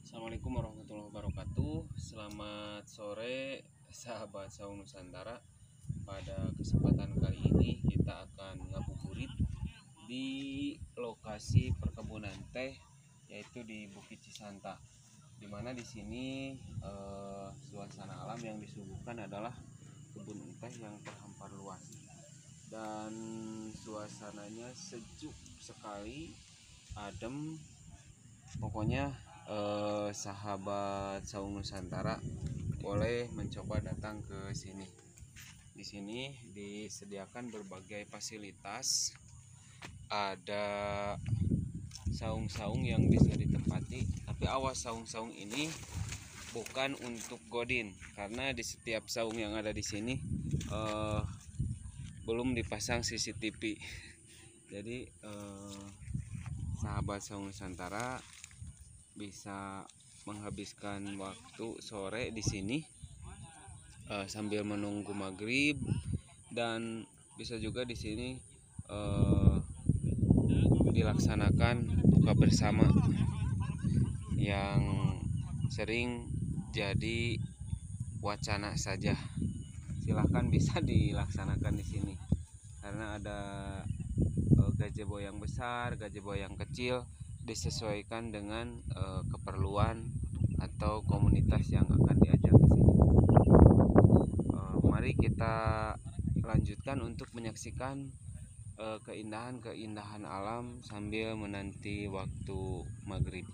Assalamualaikum warahmatullahi wabarakatuh. Selamat sore sahabat Saung Nusantara. Pada kesempatan kali ini kita akan ngabuburit di lokasi perkebunan teh, yaitu di Bukit Cisanta. Dimana di sini suasana alam yang disuguhkan adalah kebun teh yang terhampar luas dan suasananya sejuk sekali, adem. Pokoknya sahabat Saung Nusantara boleh mencoba datang ke sini. Di sini disediakan berbagai fasilitas, ada saung-saung yang bisa ditempati. Tapi awas, saung-saung ini bukan untuk godin, karena di setiap saung yang ada di sini belum dipasang CCTV. Jadi sahabat Saung Nusantara bisa menghabiskan waktu sore di sini sambil menunggu maghrib, dan bisa juga di sini dilaksanakan buka bersama yang sering jadi wacana saja. Silahkan bisa dilaksanakan di sini karena ada gazebo yang besar, gazebo yang kecil, disesuaikan dengan keperluan atau komunitas yang akan diajak ke sini. Mari kita lanjutkan untuk menyaksikan keindahan-keindahan alam sambil menanti waktu maghrib.